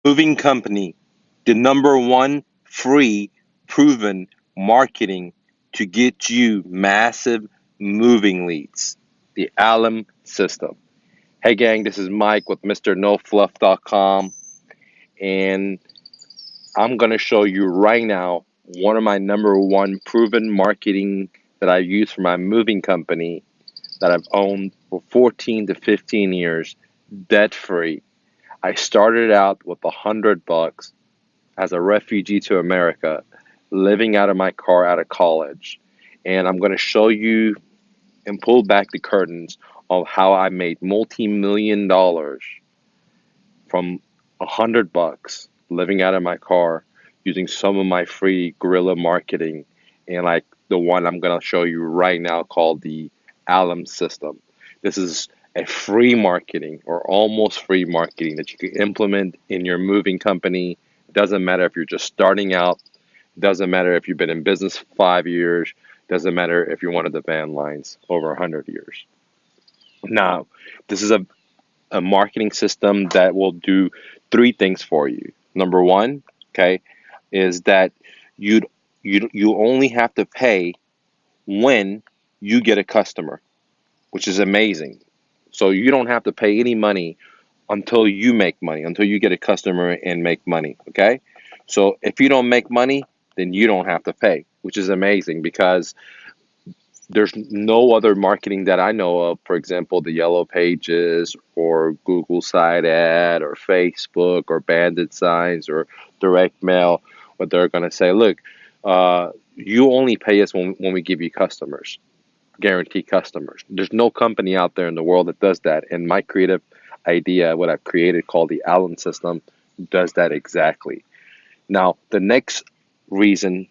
Moving company, the number one free proven marketing to get you massive moving leads, the Alum system. Hey gang, this is Mike with MrNoFluff.com, and I'm going to show you right now one of my number one proven marketing that I use for my moving company that I've owned for 14 to 15 years, debt free. I started out with $100 as a refugee to America, living out of my car out of college. And I'm going to show you and pull back the curtains of how I made multi-million dollars from $100 living out of my car using some of my free guerrilla marketing and like the one I'm going to show you right now called the Alum system. This is a free marketing or almost free marketing that you can implement in your moving company. It doesn't matter if you're just starting out, it doesn't matter if you've been in business 5 years, it doesn't matter if you're one of the van lines over 100 years. Now, this is a marketing system that will do three things for you. Number one, okay, is that you'd you only have to pay when you get a customer, which is amazing. So you don't have to pay any money until you make money, until you get a customer and make money, okay? So if you don't make money, then you don't have to pay, which is amazing because there's no other marketing that I know of. For example, the Yellow Pages or Google Side Ad or Facebook or Bandit Signs or direct mail, but they're going to say, look, you only pay us when we give you customers, guarantee customers. There's no company out there in the world that does that. And my creative idea, what I've created called the Allen system, does that exactly. Now, the next reason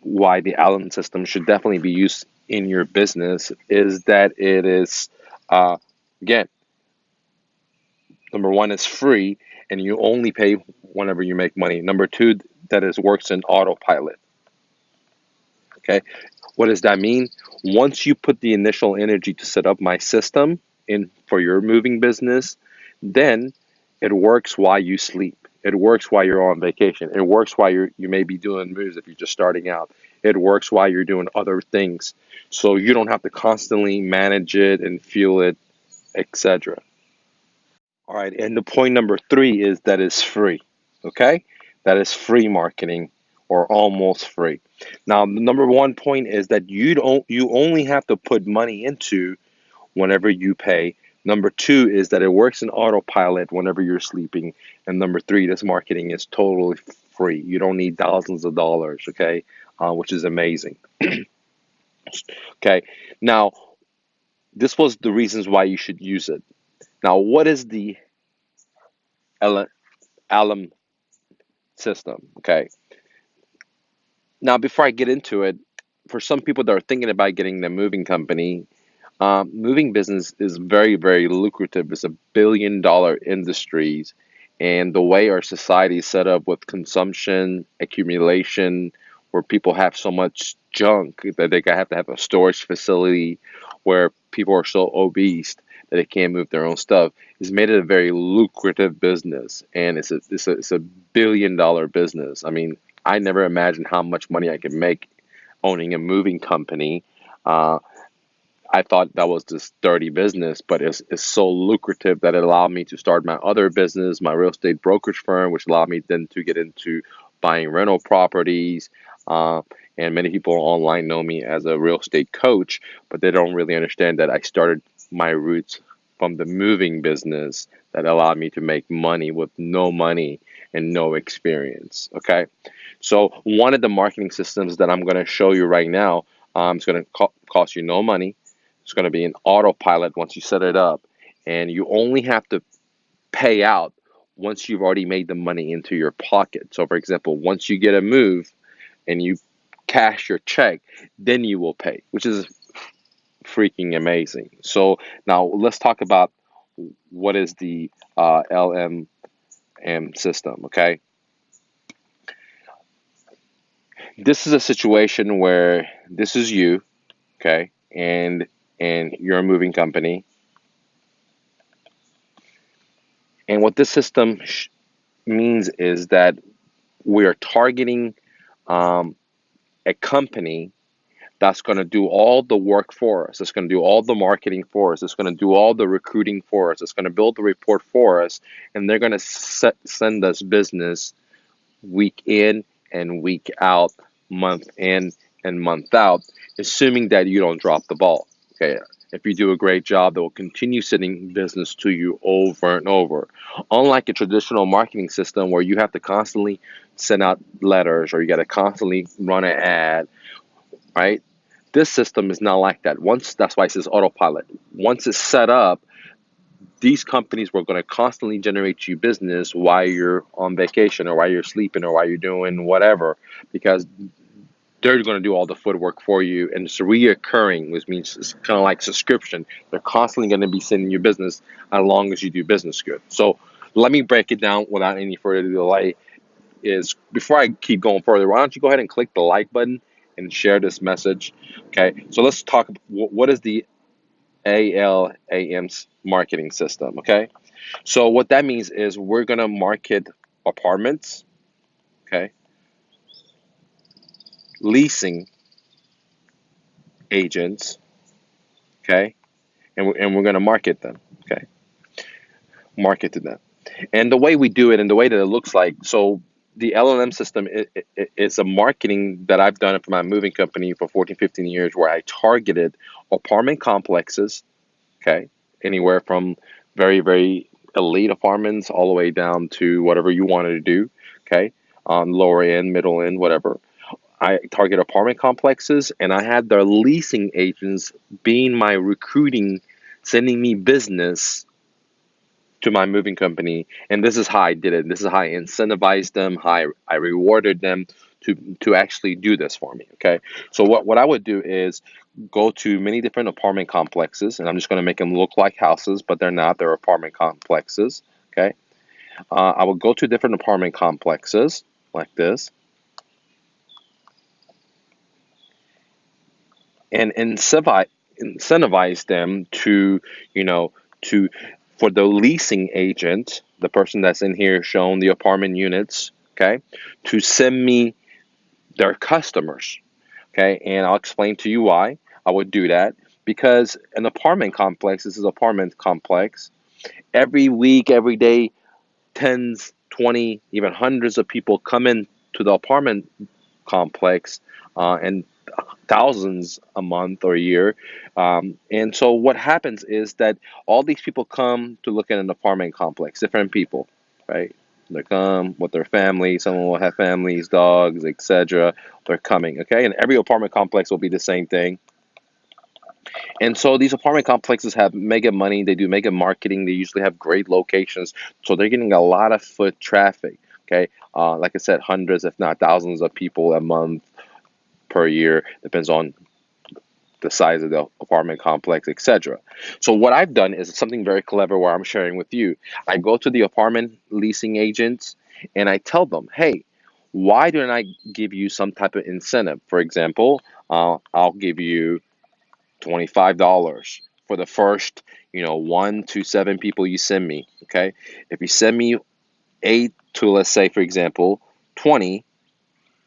why the Allen system should definitely be used in your business is that it is, uh, again, number one, it's free and you only pay whenever you make money. Number two, that it works in autopilot. Okay. What does that mean? Once you put the initial energy to set up my system in for your moving business, then it works while you sleep. It works while you're on vacation. It works while you may be doing moves if you're just starting out. It works while you're doing other things. So you don't have to constantly manage it and fuel it, etc. All right, and the point number three is that it's free. Okay? That is free marketing or almost free. Now, the number one point is that you only have to put money into whenever you pay. Number two is that it works in autopilot whenever you're sleeping. And number three, this marketing is totally free. You don't need thousands of dollars, okay? Which is amazing. Okay. Now, this was the reasons why you should use it. Now, what is the alum system? Okay. Now, before I get into it, for some people that are thinking about getting the moving company, moving business is very, very lucrative. It's $1 billion industries, and the way our society is set up with consumption, accumulation, where people have so much junk that they have to have a storage facility, where people are so obese that they can't move their own stuff, has made it a very lucrative business, and it's a $1 billion business. I mean, I never imagined how much money I could make owning a moving company. Uh, I thought that was this dirty business, but it's so lucrative that it allowed me to start my other business, my real estate brokerage firm, which allowed me then to get into buying rental properties. Uh, and many people online know me as a real estate coach, but they don't really understand that I started my roots from the moving business that allowed me to make money with no money and no experience. Okay. So, one of the marketing systems that I'm going to show you right now is going to cost you no money. It's going to be an autopilot once you set it up, and you only have to pay out once you've already made the money into your pocket. So, for example, once you get a move and you cash your check, then you will pay, which is freaking amazing. So, now let's talk about what is the LMM system, okay? This is a situation where this is you, okay, and you're a moving company. And what this system means is that we are targeting um, a company that's going to do all the work for us. It's going to do all the marketing for us. It's going to do all the recruiting for us. It's going to build the report for us. And they're going to send us business week in and week out, month in and month out, assuming that you don't drop the ball. Okay. If you do a great job, they will continue sending business to you over and over. Unlike a traditional marketing system where you have to constantly send out letters or you got to constantly run an ad, right? This system is not like that. That's why it says autopilot. Once it's set up, these companies were going to constantly generate you business while you're on vacation or while you're sleeping or while you're doing whatever, because they're going to do all the footwork for you, and it's reoccurring, which means it's kind of like subscription. They're constantly going to be sending you business as long as you do business good. So let me break it down without any further delay. Is before I keep going further, why don't you go ahead and click the like button and share this message? Okay, so let's talk. What is the ALAM's marketing system? Okay, so what that means is we're gonna market apartments, okay, leasing agents, okay, and we're gonna market them, okay, market to them. And the way we do it and the way that it looks like, so the LLM system is a marketing that I've done for my moving company for 14, 15 years where I targeted apartment complexes, okay, anywhere from very, very elite apartments all the way down to whatever you wanted to do, okay, lower end, middle end, whatever. I target apartment complexes, and I had their leasing agents being my recruiting, sending me business to my moving company. And this is how I did it. This is how I incentivized them, how I rewarded them to actually do this for me. Okay. So what I would do is go to many different apartment complexes, and I'm just going to make them look like houses, but they're not. They're apartment complexes. Okay. I would go to different apartment complexes like this and incentivize them to, you know, to for the leasing agent, the person that's in here showing the apartment units, okay, to send me their customers, okay, and I'll explain to you why I would do that. Because an apartment complex, this is an apartment complex, every week, every day, tens, 20, even hundreds of people come in to the apartment complex, and thousands a month or a year. And so what happens is that all these people come to look at an apartment complex, different people, right? They come with their families. Someone will have families, dogs, etc. They're coming, okay? And every apartment complex will be the same thing. And so these apartment complexes have mega money. They do mega marketing. They usually have great locations. So they're getting a lot of foot traffic, okay? Like I said, hundreds, if not thousands of people a month per year. Depends on the size of the apartment complex, etc. So what I've done is something very clever where I'm sharing with you. I go to the apartment leasing agents and I tell them, hey, why don't I give you some type of incentive? For example, I'll give you $25 for the first, 1 to 7 people you send me. Okay, if you send me 8 to, let's say, for example, 20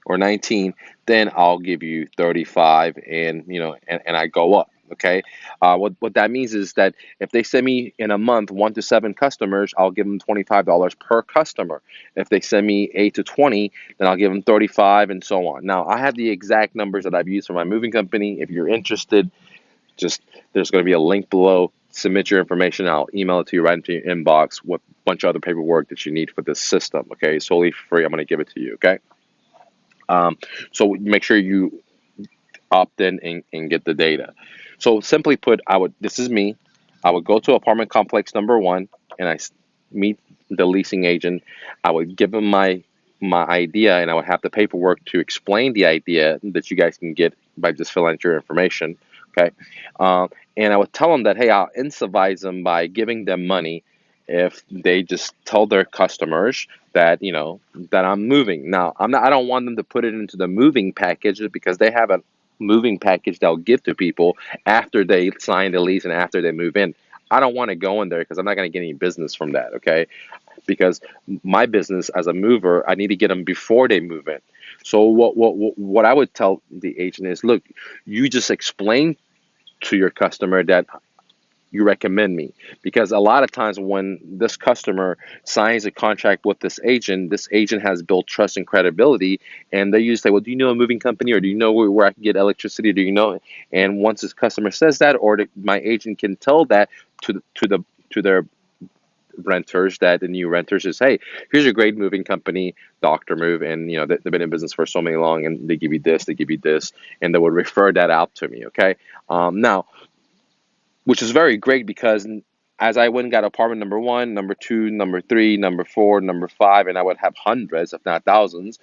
or 19, then I'll give you 35, and and I go up. Okay, what that means is that if they send me in a month 1 to 7 customers, I'll give them $25 per customer. If they send me 8 to 20, then I'll give them 35, and so on. Now I have the exact numbers that I've used for my moving company. If you're interested, just there's going to be a link below. Submit your information. I'll email it to you right into your inbox with a bunch of other paperwork that you need for this system. Okay, it's totally free. I'm going to give it to you. Okay. So make sure you opt in and get the data. So simply put, this is me. I would go to apartment complex number one and meet the leasing agent. I would give them my idea, and I would have the paperwork to explain the idea that you guys can get by just filling out your information. Okay. And I would tell them that, hey, I'll incentivize them by giving them money if they just tell their customers that that I'm moving. Now I don't want them to put it into the moving package because they have a moving package they'll give to people after they sign the lease and after they move in. I don't want to go in there because I'm not going to get any business from that. Okay, because my business as a mover, I need to get them before they move in. So what I would tell the agent is, look, you just explain to your customer that you recommend me, because a lot of times when this customer signs a contract with this agent has built trust and credibility, and they usually say, well, do you know a moving company, or do you know where I can get electricity, do you know? And once this customer says that, or my agent can tell that to their renters, that the new renters is, hey, here's a great moving company, Dr. Move, and they've been in business for so many long, and they give you this, they give you this, and they would refer that out to me. Okay. Now, which is very great, because as I went and got apartment number one, number two, number three, number four, number five, and I would have hundreds, if not thousands,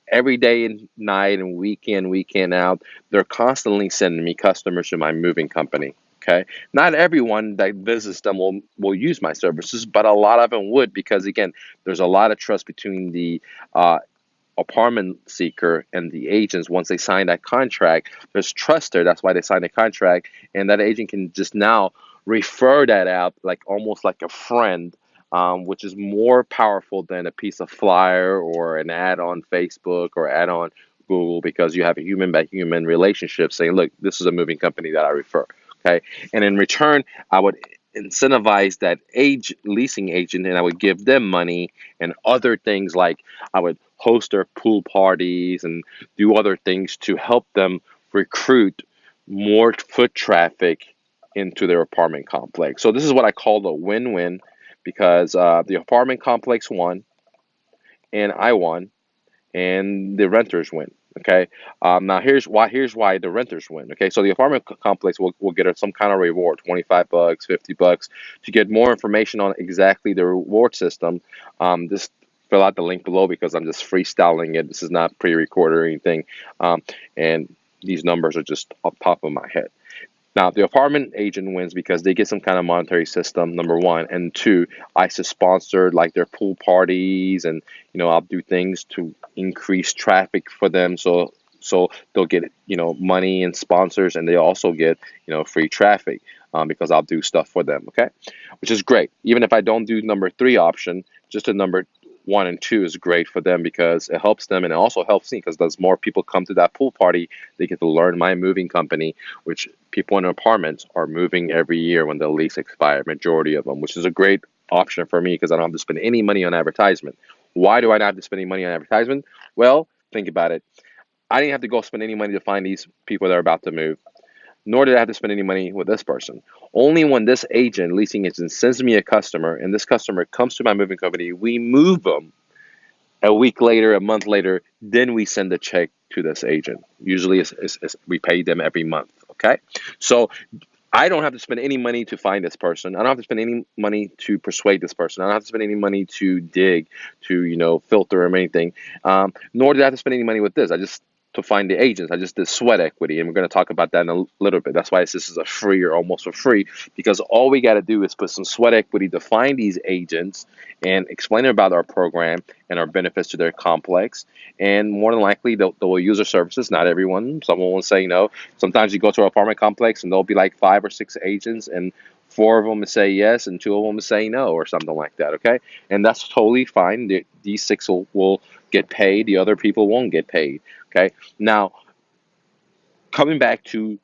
every day and night and weekend out, they're constantly sending me customers to my moving company. Okay. Not everyone that visits them will use my services, but a lot of them would, because again, there's a lot of trust between the uh, apartment seeker and the agents. Once they sign that contract, there's trust there. That's why they sign the contract, and that agent can just now refer that out, like almost like a friend, which is more powerful than a piece of flyer or an ad on Facebook or ad on Google, because you have a human by human relationship saying, look, this is a moving company that I refer. Okay. And in return, I would incentivize that leasing agent, and I would give them money and other things, like I would host their pool parties and do other things to help them recruit more foot traffic into their apartment complex. So this is what I call the win-win, because the apartment complex won, and I won, and the renters win. Okay. Now here's why the renters win. Okay. So the apartment complex will get some kind of reward, $25, $50, to get more information on exactly the reward system. Just fill out the link below, because I'm just freestyling it. This is not pre-recorded or anything. And these numbers are just off the top of my head. Now, the apartment agent wins because they get some kind of monetary system, number one. And two, I sponsor like their pool parties, and I'll do things to increase traffic for them. So they'll get money and sponsors, and they also get free traffic, because I'll do stuff for them. Okay, which is great. Even if I don't do number three option, just the number one and two is great for them, because it helps them, and it also helps me, because as more people come to that pool party, they get to learn my moving company, which people in apartments are moving every year when the lease expire, majority of them, which is a great option for me, because I don't have to spend any money on advertisement. Why do I not have to spend any money on advertisement? Well, think about it. I didn't have to go spend any money to find these people that are about to move, nor did I have to spend any money with this person. Only when this leasing agent, sends me a customer, and this customer comes to my moving company, we move them a week later, a month later, then we send a check to this agent. Usually we pay them every month. Okay. So I don't have to spend any money to find this person. I don't have to spend any money to persuade this person. I don't have to spend any money to dig, to filter or anything. Nor did I have to spend any money with this. I just to find the agents. I just did sweat equity, and we're going to talk about that in a little bit. That's why this is a free or almost for free, because all we got to do is put some sweat equity to find these agents and explain about our program and our benefits to their complex. And more than likely, they'll use our services. Not everyone. Someone will say no. Sometimes you go to an apartment complex and there'll be like 5 or 6 agents, and 4 of them say yes and 2 of them say no, or something like that. Okay, and that's totally fine. These 6 will get paid. The other people won't get paid. Okay, now coming back to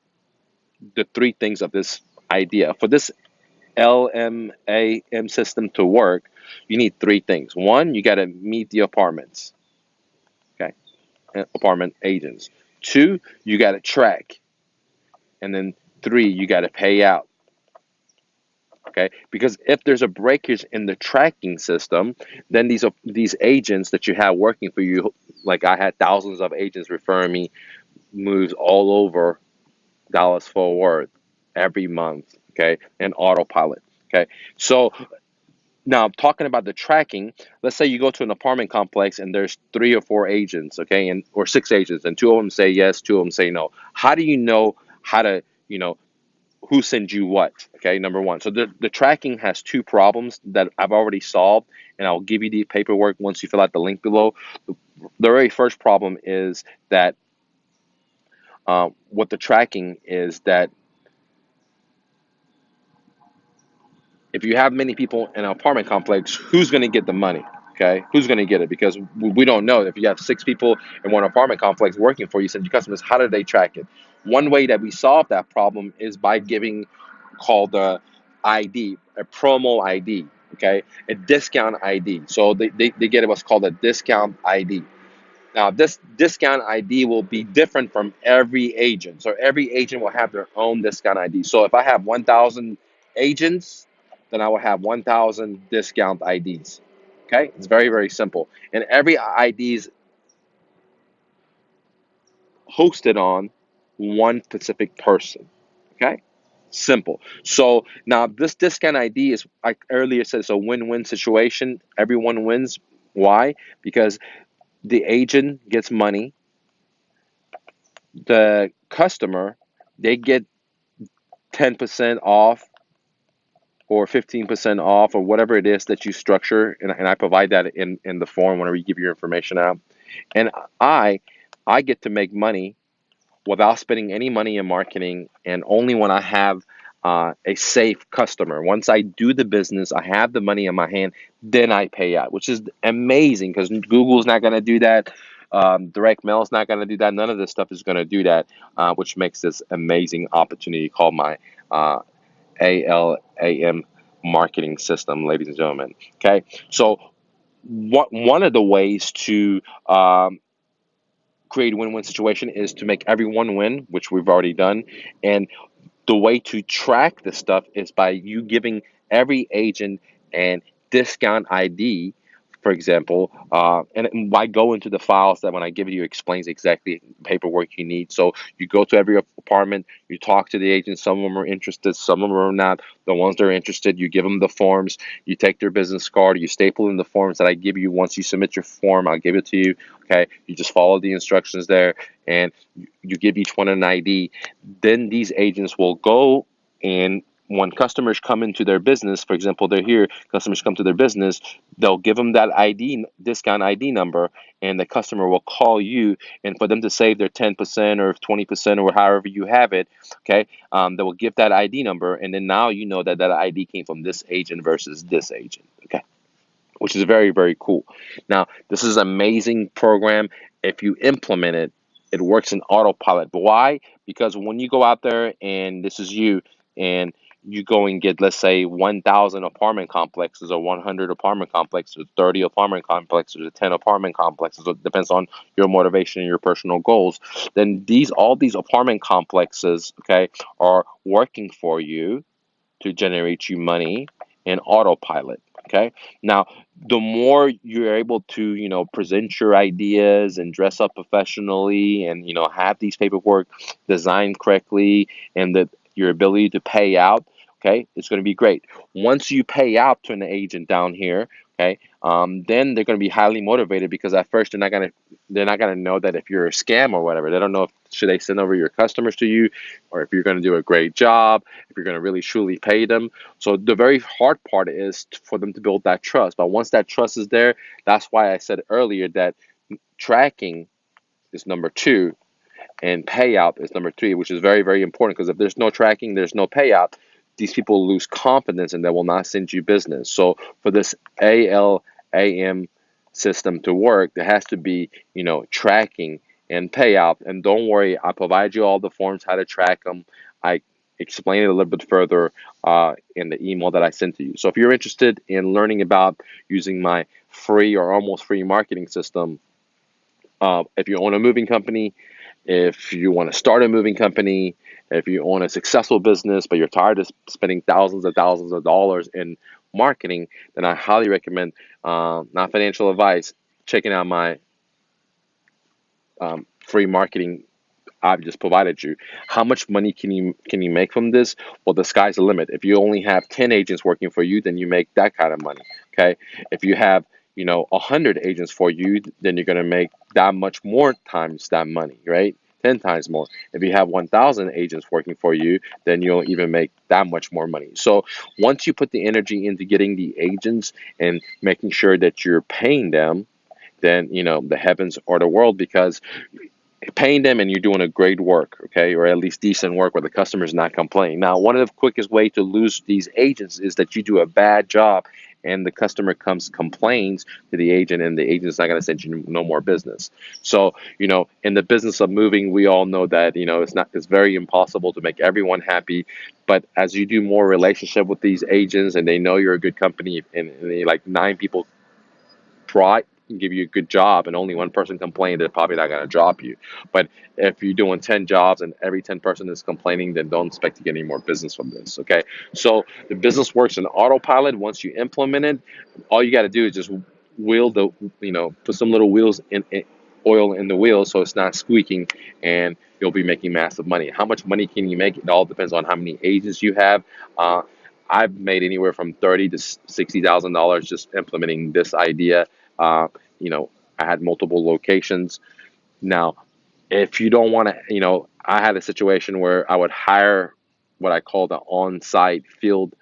the 3 things of this idea, for this LMAM system to work, you need 3 things. One, you got to meet the apartments. Okay, apartment agents. 2, you got to track, and then 3, you got to pay out. Okay, because if there's a breakage in the tracking system, then these agents that you have working for you, like I had thousands of agents referring me moves all over Dallas Fort Worth every month. Okay, and autopilot. Okay, so now talking about the tracking, let's say you go to an apartment complex and there's 3 or 4 agents, okay, and or 6 agents, and 2 of them say yes, 2 of them say no. How do you know how to who sends you what? Okay, number one. So the tracking has 2 problems that I've already solved, and I'll give you the paperwork once you fill out the link below. The very first problem is that what the tracking is that if you have many people in an apartment complex, who's going to get the money? Okay, who's going to get it? Because we don't know. If you have 6 people in one apartment complex working for you, send your customers, how do they track it? One way that we solve that problem is by giving called the ID, a promo ID, okay, a discount ID. So they get what's called a discount ID. Now, this discount ID will be different from every agent. So every agent will have their own discount ID. So if I have 1,000 agents, then I will have 1,000 discount IDs. Okay, it's very, very simple. And every ID is hosted on one specific person. Okay, simple. So now this discount ID is, like earlier said, it's a win-win situation. Everyone wins. Why? Because the agent gets money, the customer, they get 10% off or 15% off or whatever it is that you structure, and I provide that in the form whenever you give your information out. And I get to make money without spending any money in marketing, and only when I have a safe customer. Once I do the business, I have the money in my hand, then I pay out, which is amazing because Google's not going to do that. Direct mail is not going to do that. None of this stuff is going to do that, which makes this amazing opportunity called my uh, ALAM marketing system, ladies and gentlemen. Okay, so one of the ways to create a win-win situation is to make everyone win, which we've already done. And the way to track this stuff is by you giving every agent an discount ID, for example, and I go into the files that when I give it you explains exactly the paperwork you need. So you go to every apartment, you talk to the agents. Some of them are interested, some of them are not. The ones that are interested, you give them the forms, you take their business card, you staple in the forms that I give you. Once you submit your form, I'll give it to you. Okay, you just follow the instructions there, and you give each one an ID. Then these agents will go, and when customers come into their business, for example, they're here, customers come to their business, they'll give them that ID, discount ID number, and the customer will call you, and for them to save their 10% or 20% or however you have it, okay, they will give that ID number, and then now you know that that ID came from this agent versus this agent, okay, which is very, very cool. Now, this is an amazing program. If you implement it, it works in autopilot. But why? Because when you go out there and this is you, and you go and get, let's say, 1,000 apartment complexes or 100 apartment complexes, 30 apartment complexes, or 10 apartment complexes, so it depends on your motivation and your personal goals, then all these apartment complexes, okay, are working for you to generate you money in autopilot. Okay. Now, the more you're able to, present your ideas and dress up professionally and, have these paperwork designed correctly and that your ability to pay out, okay, it's going to be great. Once you pay out to an agent down here, okay, then they're going to be highly motivated because at first they're not gonna know that if you're a scam or whatever. They don't know if should they send over your customers to you or if you're going to do a great job, if you're going to really truly pay them. So the very hard part is for them to build that trust. But once that trust is there, that's why I said earlier that tracking is number two and payout is number three, which is very, very important because if there's no tracking, there's no payout. These people lose confidence and they will not send you business. So for this ALAM system to work, there has to be, tracking and payout. And don't worry, I provide you all the forms how to track them. I explain it a little bit further in the email that I sent to you. So if you're interested in learning about using my free or almost free marketing system, if you own a moving company, if you want to start a moving company, if you own a successful business, but you're tired of spending thousands of dollars in marketing, then I highly recommend, not financial advice, checking out my free marketing I've just provided you. How much money can you make from this? Well, the sky's the limit. If you only have 10 agents working for you, then you make that kind of money. Okay. If you have 100 agents for you, then you're going to make that much more times that money, right? 10 times more. If you have 1,000 agents working for you, then you'll even make that much more money. So once you put the energy into getting the agents and making sure that you're paying them, then the heavens or the world, because paying them and you're doing a great work, okay, or at least decent work where the customer's not complaining. Now, one of the quickest way to lose these agents is that you do a bad job and the customer comes complains to the agent and the agent's not going to send you no more business. So, in the business of moving, we all know that, it's very impossible to make everyone happy. But as you do more relationship with these agents and they know you're a good company and they, like 9 people try give you a good job and only one person complained, they're probably not going to drop you. But if you're doing 10 jobs and every 10 person is complaining, then don't expect to get any more business from this. Okay. So the business works in autopilot. Once you implement it, all you got to do is just wheel the, put some little wheels in oil in the wheels so it's not squeaking, and you'll be making massive money. How much money can you make? It all depends on how many agents you have. Uh, I've made anywhere from $30,000 to $60,000 just implementing this idea. Uh, you know, I had multiple locations. Now, if you don't want to, I had a situation where I would hire what I call the on-site field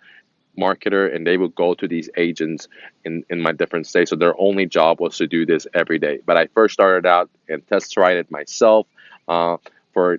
marketer, and they would go to these agents in my different states. So their only job was to do this every day. But I first started out and test tried it myself uh, for,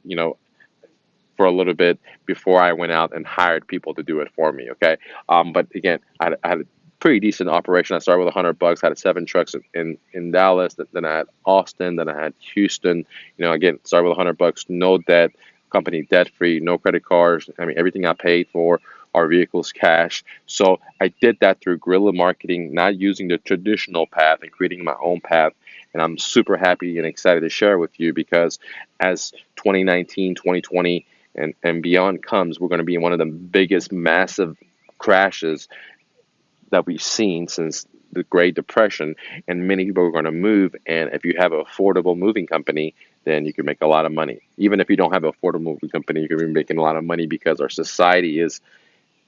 for a little bit before I went out and hired people to do it for me. Okay. But again, I had a pretty decent operation. I started with $100, had 7 trucks in Dallas. Then I had Austin. Then I had Houston. Again, started with $100, no debt, company debt free, no credit cards. I mean, everything I paid for our vehicles cash. So I did that through guerrilla marketing, not using the traditional path and creating my own path. And I'm super happy and excited to share with you because as 2019, 2020, and beyond comes, we're going to be in one of the biggest massive crashes that we've seen since the Great Depression, and many people are going to move. And if you have an affordable moving company, then you can make a lot of money. Even if you don't have an affordable moving company, you can be making a lot of money because our society is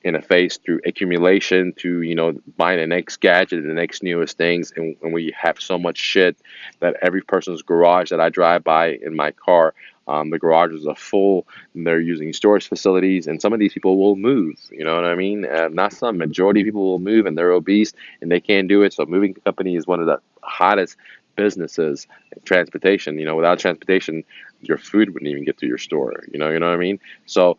in a phase through accumulation to buying the next gadget, the next newest things, and we have so much shit that every person's garage that I drive by in my car, the garages are full, and they're using storage facilities, and some of these people will move. You know what I mean? Not some, majority of people will move, and they're obese and they can't do it. So moving company is one of the hottest businesses. Transportation, without transportation, your food wouldn't even get to your store. You know what I mean? So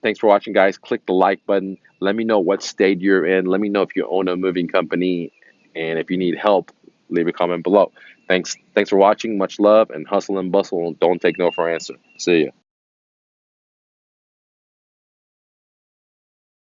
thanks for watching, guys. Click the like button. Let me know what state you're in. Let me know if you own a moving company, and if you need help, leave a comment below. Thanks for watching. Much love, and hustle and bustle. Don't take no for an answer. See ya.